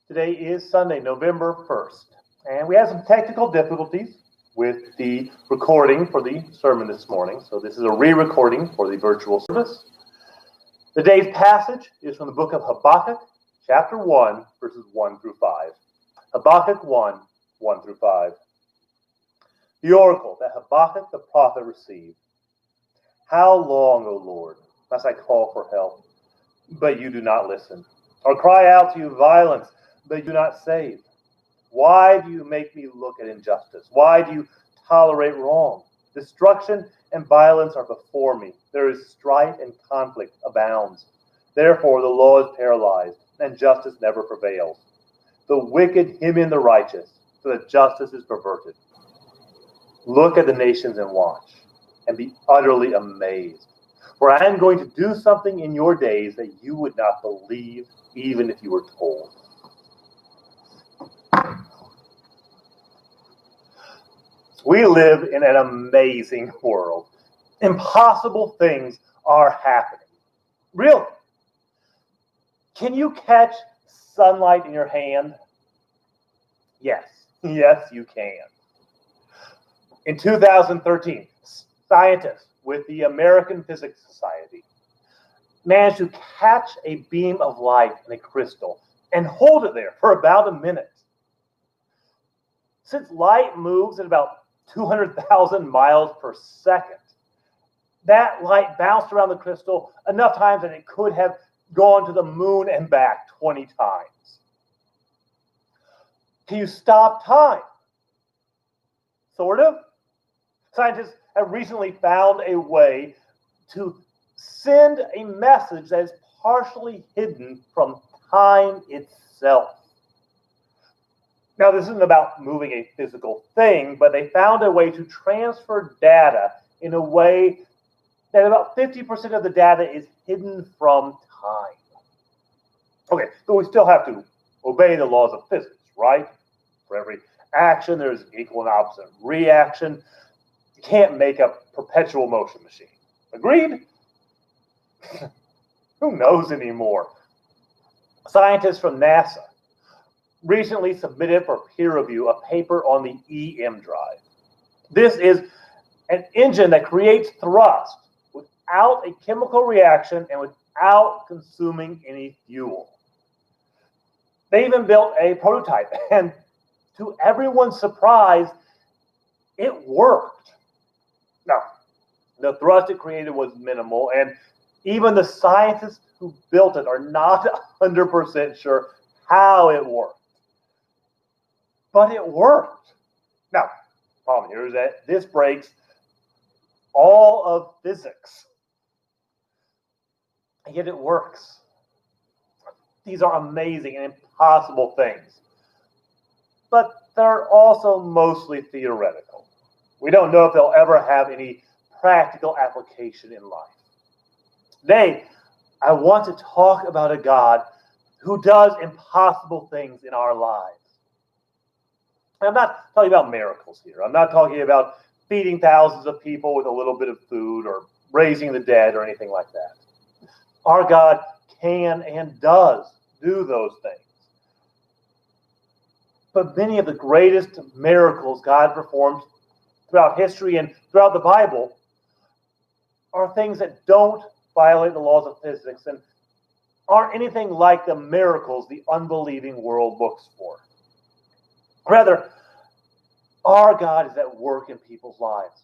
Today is Sunday, November 1st, and we had some technical difficulties with the recording for the sermon this morning, so this is a re-recording for the virtual service. The day's passage is from the book of Habakkuk, chapter 1, verses 1 through 5. Habakkuk 1, 1 through 5. The oracle that Habakkuk the prophet received. How long, O Lord, must I call for help, but you do not listen, or cry out to you violence, but you do not save? Why do you make me look at injustice? Why do you tolerate wrong? Destruction and violence are before me. There is strife and conflict abounds. Therefore the law is paralyzed, and justice never prevails. The wicked hem in the righteous, so that justice is perverted. Look at the nations and watch, and be utterly amazed. For I am going to do something in your days that you would not believe, even if you were told. We live in an amazing world. Impossible things are happening. Really? Can you catch sunlight in your hand? Yes. Yes, you can. In 2013, scientists with the American Physics Society managed to catch a beam of light in a crystal and hold it there for about a minute. Since light moves at about 200,000 miles per second, that light bounced around the crystal enough times that it could have gone to the moon and back 20 times. Can you stop time? Sort of. Scientists have recently found a way to send a message that is partially hidden from time itself. Now, this isn't about moving a physical thing, but they found a way to transfer data in a way that about 50% of the data is hidden from time. Okay, so we still have to obey the laws of physics, right? For every action, there's equal and opposite reaction. You can't make a perpetual motion machine. Agreed? Who knows anymore? Scientists from NASA recently submitted for peer review a paper on the EM drive. This is an engine that creates thrust without a chemical reaction and without consuming any fuel. They even built a prototype, and to everyone's surprise, it worked. Now, the thrust it created was minimal, and even the scientists who built it are not 100% sure how it worked. But it worked. Now, the problem here is that this breaks all of physics. And yet it works. These are amazing and impossible things. But they're also mostly theoretical. We don't know if they'll ever have any practical application in life. Today, I want to talk about a God who does impossible things in our lives. I'm not talking about miracles here. I'm not talking about feeding thousands of people with a little bit of food or raising the dead or anything like that. Our God can and does do those things. But many of the greatest miracles God performs throughout history and throughout the Bible are things that don't violate the laws of physics and aren't anything like the miracles the unbelieving world looks for. Rather, our God is at work in people's lives.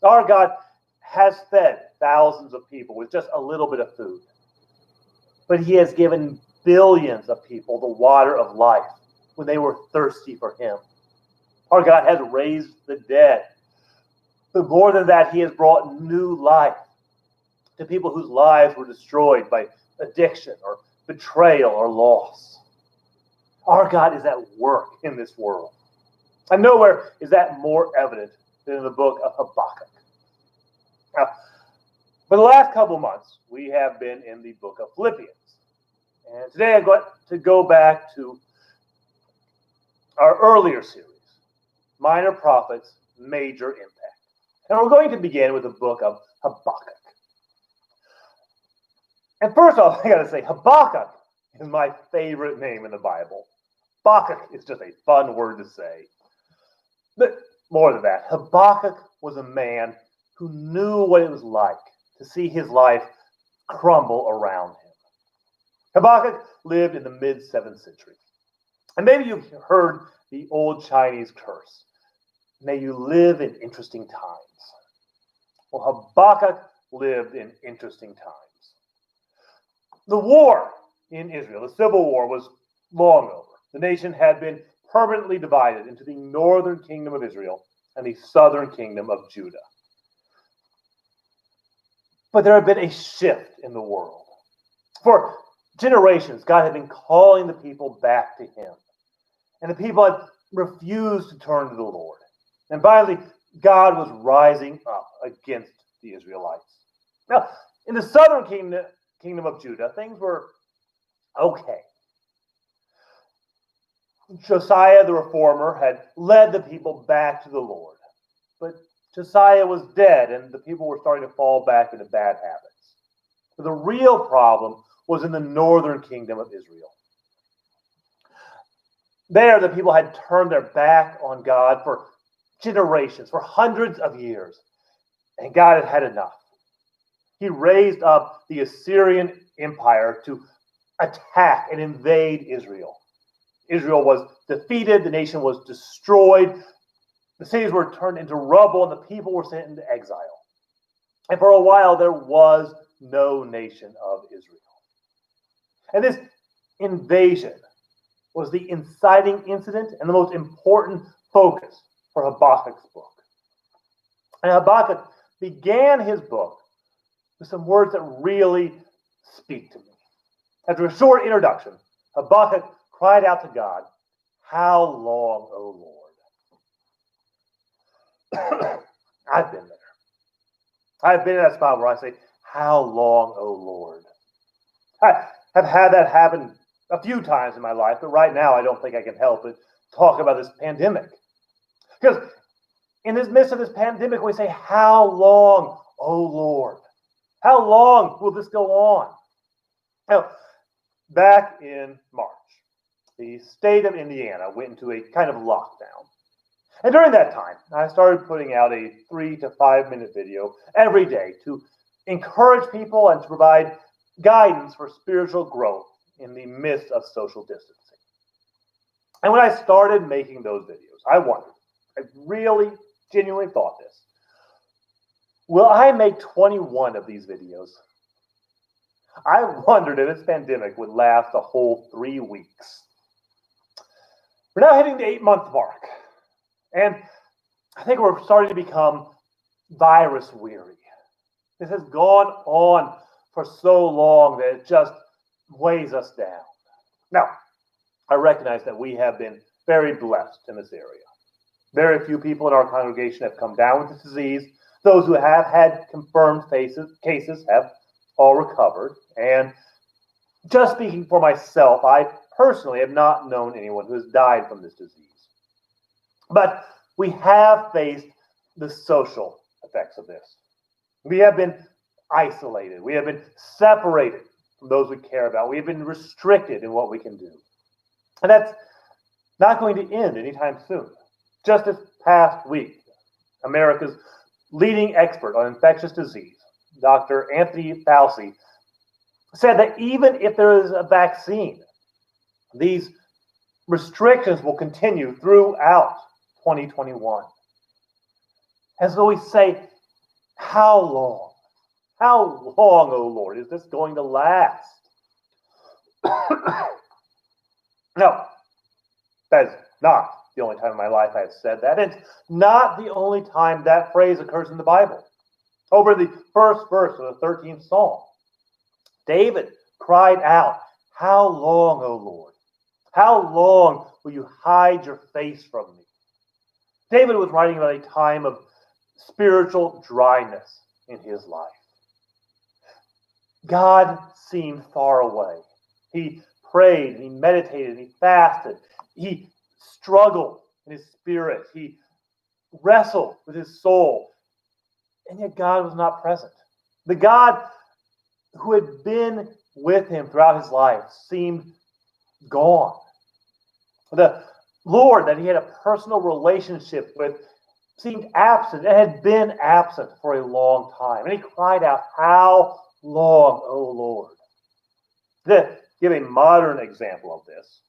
Our God has fed thousands of people with just a little bit of food. But he has given billions of people the water of life when they were thirsty for him. Our God has raised the dead. But more than that, he has brought new life to people whose lives were destroyed by addiction or betrayal or loss. Our God is at work in this world. And nowhere is that more evident than in the book of Habakkuk. Now, for the last couple of months, we have been in the book of Philippians. And today I'm going to go back to our earlier series, Minor Prophets, Major Impact. And we're going to begin with the book of Habakkuk. And first off, I got to say, Habakkuk is my favorite name in the Bible. Habakkuk is just a fun word to say. But more than that, Habakkuk was a man who knew what it was like to see his life crumble around him. Habakkuk lived in the mid-7th century. And maybe you've heard the old Chinese curse, may you live in interesting times. Well, Habakkuk lived in interesting times. The war in Israel, the civil war, was long over. The nation had been permanently divided into the northern kingdom of Israel and the southern kingdom of Judah. But there had been a shift in the world. For generations, God had been calling the people back to him. And the people had refused to turn to the Lord. And finally, God was rising up against the Israelites. Now, in the southern kingdom of Judah, things were okay. Josiah the reformer had led the people back to the Lord. But Josiah was dead, and the people were starting to fall back into bad habits. But the real problem was in the northern kingdom of Israel. There, the people had turned their back on God for generations, for hundreds of years. And God had had enough. He raised up the Assyrian Empire to attack and invade Israel. Israel was defeated, the nation was destroyed, the cities were turned into rubble, and the people were sent into exile. And for a while, there was no nation of Israel. And this invasion was the inciting incident and the most important focus for Habakkuk's book. And Habakkuk began his book with some words that really speak to me. After a short introduction, Habakkuk cried out to God, "How long, O Lord?" I've been there. I've been in that spot where I say, "How long, O Lord?" I have had that happen a few times in my life, but right now I don't think I can help but talk about this pandemic. Because in the midst of this pandemic, we say, "How long, O Lord? How long will this go on?" Now, back in March, the state of Indiana went into a kind of lockdown. And during that time, I started putting out a 3 to 5 minute video every day to encourage people and to provide guidance for spiritual growth in the midst of social distancing. And when I started making those videos, I wondered, I really genuinely thought this, will I make 21 of these videos? I wondered if this pandemic would last a whole 3 weeks. We're now hitting the 8-month mark. And I think we're starting to become virus weary. This has gone on for so long that it just weighs us down. Now, I recognize that we have been very blessed in this area. Very few people in our congregation have come down with this disease. Those who have had confirmed cases have all recovered. And just speaking for myself, I personally have not known anyone who has died from this disease. But we have faced the social effects of this. We have been isolated. We have been separated from those we care about. We have been restricted in what we can do. And that's not going to end anytime soon. Just this past week, America's leading expert on infectious disease, Dr. Anthony Fauci, said that even if there is a vaccine, these restrictions will continue throughout 2021. And so we say, how long? How long, O Lord, is this going to last? No, that is not the only time in my life I have said that. It's not the only time that phrase occurs in the Bible. Over the first verse of the 13th Psalm, David cried out, "How long, O Lord? How long will you hide your face from me?" David was writing about a time of spiritual dryness in his life. God seemed far away. He prayed, and he meditated, and he fasted. He struggled in his spirit. He wrestled with his soul. And yet God was not present. The God who had been with him throughout his life seemed gone. The Lord that he had a personal relationship with seemed absent and had been absent for a long time. And he cried out, "How long, O Lord?" To give a modern example of this,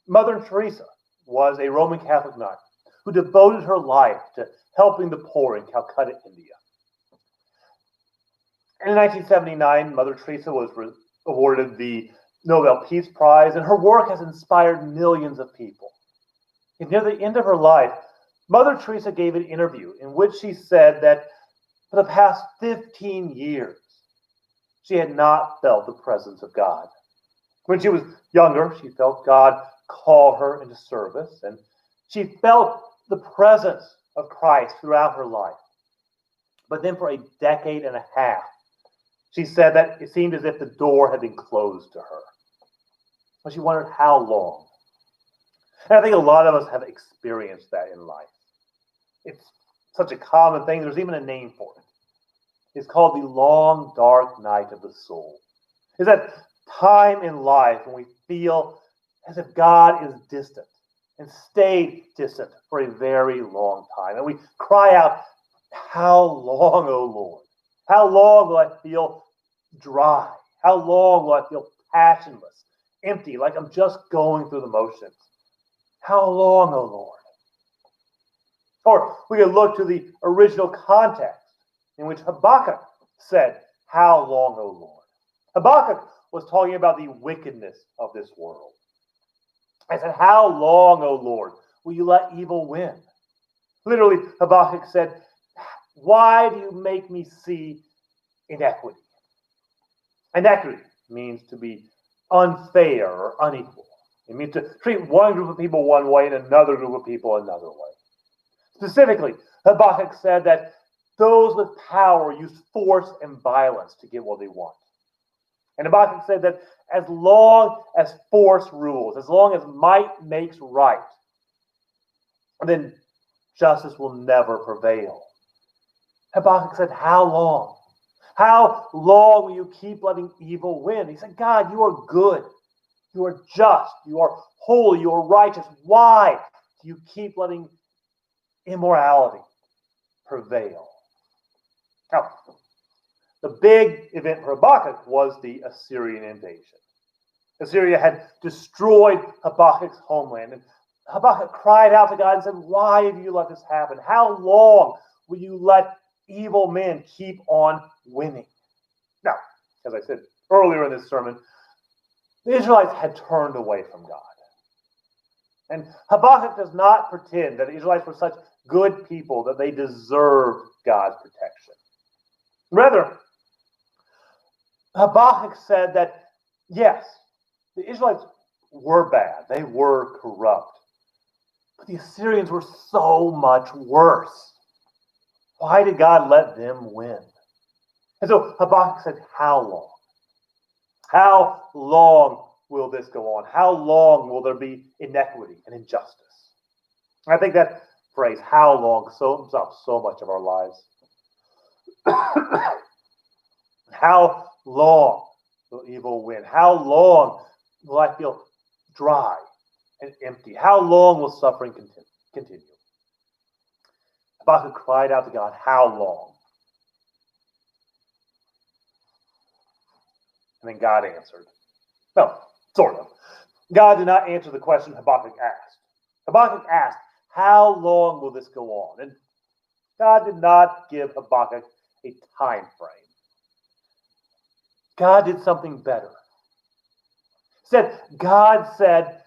Mother Teresa was a Roman Catholic nun who devoted her life to helping the poor in Calcutta, India. In 1979, Mother Teresa was awarded the Nobel Peace Prize, and her work has inspired millions of people. And near the end of her life, Mother Teresa gave an interview in which she said that for the past 15 years, she had not felt the presence of God. When she was younger, she felt God call her into service, and she felt the presence of Christ throughout her life. But then for a decade and a half, she said that it seemed as if the door had been closed to her. But she wondered how long. And I think a lot of us have experienced that in life. It's such a common thing. There's even a name for it. It's called the long, dark night of the soul. It's that time in life when we feel as if God is distant and stayed distant for a very long time. And we cry out, "How long, O Lord? How long will I feel dry? How long will I feel passionless, empty, like I'm just going through the motions? How long, O Lord?" Or we could look to the original context in which Habakkuk said, "How long, O Lord?" Habakkuk was talking about the wickedness of this world. I said, "How long, O Lord, will you let evil win?" Literally, Habakkuk said, "Why do you make me see inequity?" Inequity means to be unfair or unequal. It means to treat one group of people one way and another group of people another way. Specifically, Habakkuk said that those with power use force and violence to get what they want. And Habakkuk said that as long as force rules, as long as might makes right, then justice will never prevail. Habakkuk said, "How long? How long will you keep letting evil win?" He said, "God, you are good. You are just. You are holy. You are righteous. Why do you keep letting immorality prevail?" Now, the big event for Habakkuk was the Assyrian invasion. Assyria had destroyed Habakkuk's homeland, and Habakkuk cried out to God and said, "Why have you let this happen? How long will you let evil men keep on winning?" Now, as I said earlier in this sermon, the Israelites had turned away from God. And Habakkuk does not pretend that the Israelites were such good people that they deserved God's protection. Rather, Habakkuk said that, yes, the Israelites were bad. They were corrupt. But the Assyrians were so much worse. Why did God let them win? And so Habakkuk said, "How long? How long will this go on? How long will there be inequity and injustice?" And I think that phrase, "how long," sums up so much of our lives. How long will evil win? How long will I feel dry and empty? How long will suffering continue? Habakkuk cried out to God, "How long?" And then God answered. No, sort of. God did not answer the question Habakkuk asked. Habakkuk asked, "How long will this go on?" And God did not give Habakkuk a time frame. God did something better. God said,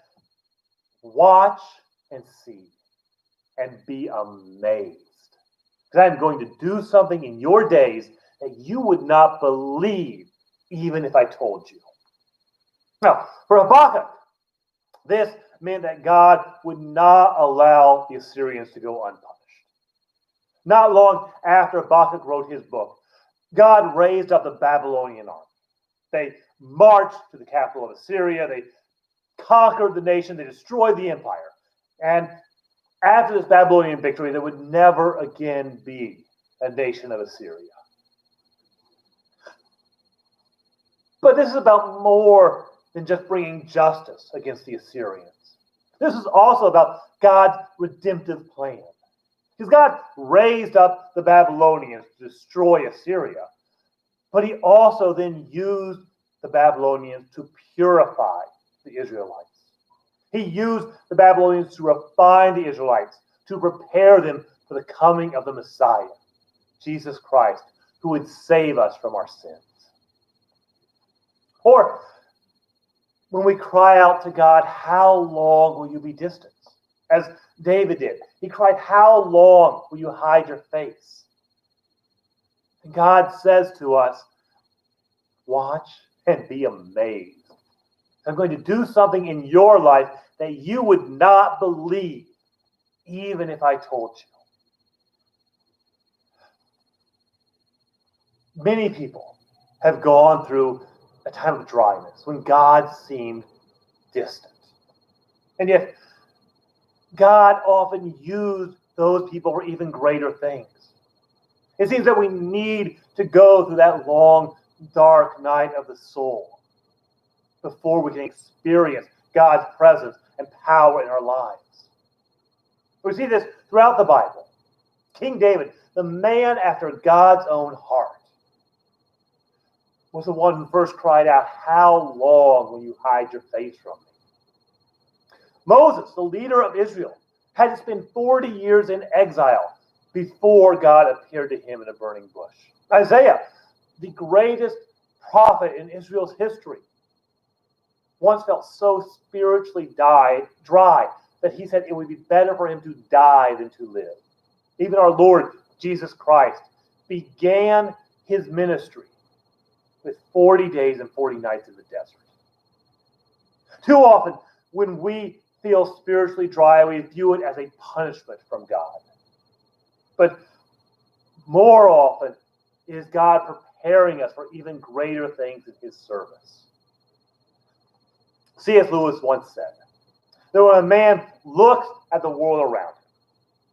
"Watch and see and be amazed. Because I'm going to do something in your days that you would not believe even if I told you." Now, for Habakkuk, this meant that God would not allow the Assyrians to go unpunished. Not long after Habakkuk wrote his book, God raised up the Babylonian army. They marched to the capital of Assyria. They conquered the nation. They destroyed the empire. And after this Babylonian victory, there would never again be a nation of Assyria. But this is about more than just bringing justice against the Assyrians. This is also about God's redemptive plan. Because God raised up the Babylonians to destroy Assyria, but he also then used the Babylonians to purify the Israelites. He used the Babylonians to refine the Israelites, to prepare them for the coming of the Messiah, Jesus Christ, who would save us from our sins. Or when we cry out to God, how long will you be distant? As David did. He cried, how long will you hide your face? And God says to us, watch and be amazed. I'm going to do something in your life that you would not believe, even if I told you. Many people have gone through a time of dryness when God seemed distant. And yet, God often used those people for even greater things. It seems that we need to go through that long, dark night of the soul before we can experience God's presence and power in our lives. We see this throughout the Bible. King David, the man after God's own heart, was the one who first cried out, how long will you hide your face from me? Moses, the leader of Israel, had to spend 40 years in exile before God appeared to him in a burning bush. Isaiah, the greatest prophet in Israel's history, once felt so spiritually dry that he said it would be better for him to die than to live. Even our Lord Jesus Christ began his ministry with 40 days and 40 nights in the desert. Too often, when we feel spiritually dry, we view it as a punishment from God. But more often, it is God preparing us for even greater things in his service. C.S. Lewis once said that when a man looks at the world around him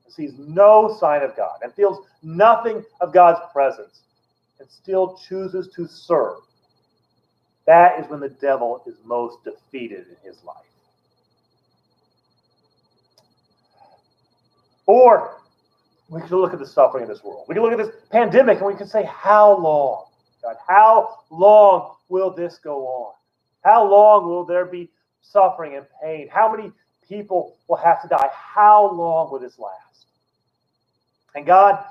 and sees no sign of God and feels nothing of God's presence and still chooses to serve, that is when the devil is most defeated in his life. Or we could look at the suffering of this world. We can look at this pandemic and we can say, how long, God, how long will this go on? How long will there be suffering and pain? How many people will have to die? How long will this last? And God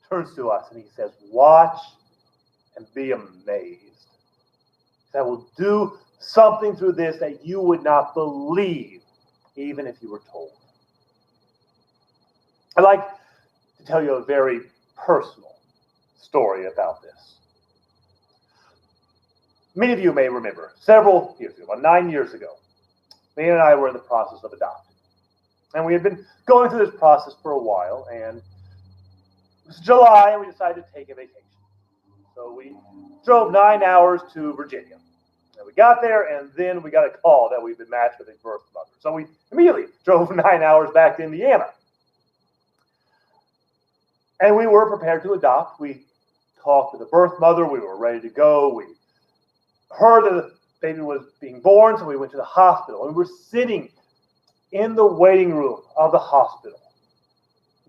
turns to us and he says, watch and be amazed. That will do something through this that you would not believe, even if you were told. I'd like to tell you a very personal story about this. Many of you may remember, several years ago, about 9 years ago, me and I were in the process of adopting. And we had been going through this process for a while, and it was July, and we decided to take a vacation. So we drove 9 hours to Virginia. And we got there, and then we got a call that we'd been matched with a birth mother. So we immediately drove 9 hours back to Indiana. And we were prepared to adopt. We talked to the birth mother. We were ready to go. We heard that the baby was being born, so we went to the hospital. And we were sitting in the waiting room of the hospital,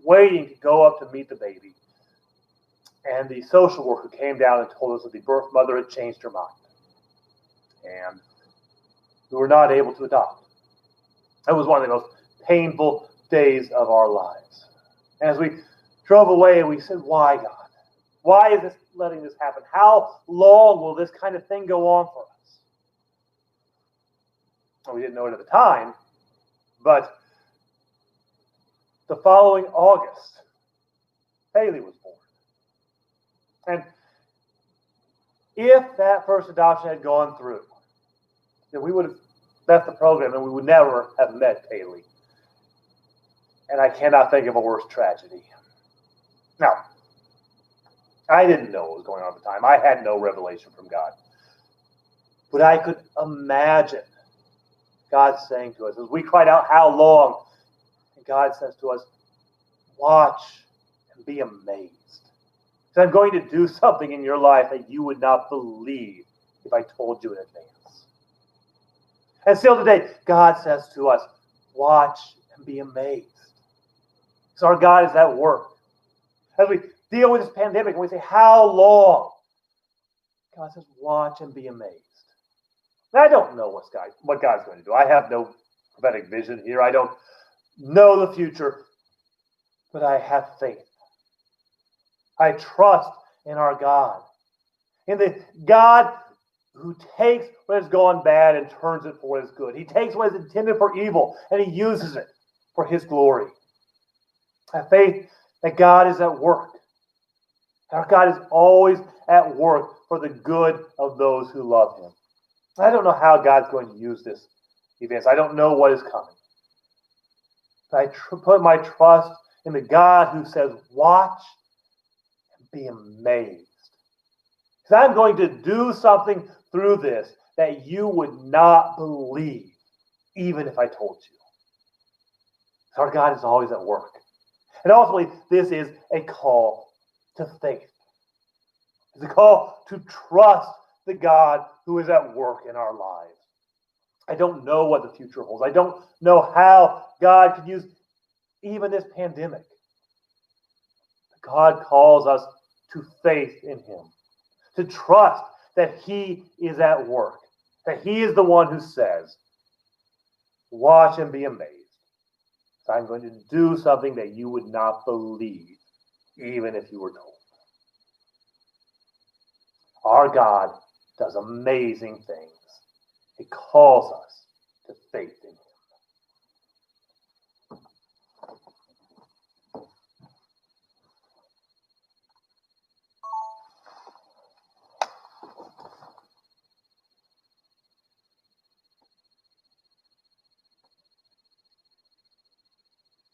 waiting to go up to meet the baby. And the social worker came down and told us that the birth mother had changed her mind. And we were not able to adopt. That was one of the most painful days of our lives. And as we drove away, we said, why, God? Why is this letting this happen? How long will this kind of thing go on for us? Well, we didn't know it at the time, but the following August, Haley was born. And if that first adoption had gone through, then we would have left the program and we would never have met Haley. And I cannot think of a worse tragedy. Now, I didn't know what was going on at the time. I had no revelation from God. But I could imagine God saying to us, as we cried out, how long? And God says to us, watch and be amazed. So I'm going to do something in your life that you would not believe, if I told you in advance. And still today, God says to us, watch and be amazed. So our God is at work. As we deal with this pandemic and we say, how long? God says, watch and be amazed. Now, I don't know what God's going to do. I have no prophetic vision here. I don't know the future, but I have faith. I trust in our God, in the God who takes what has gone bad and turns it for what is good. He takes what is intended for evil and he uses it for his glory. I have faith that God is at work. Our God is always at work for the good of those who love him. I don't know how God's going to use this event. I don't know what is coming. But I put my trust in the God who says, watch and be amazed. Because I'm going to do something through this that you would not believe, even if I told you. Our God is always at work. And ultimately, this is a call to faith. It's a call to trust the God who is at work in our lives. I don't know what the future holds. I don't know how God could use even this pandemic. God calls us to faith in him, to trust that he is at work, that he is the one who says, watch and be amazed. So I'm going to do something that you would not believe, even if you were told. Our God does amazing things. He calls us to faith.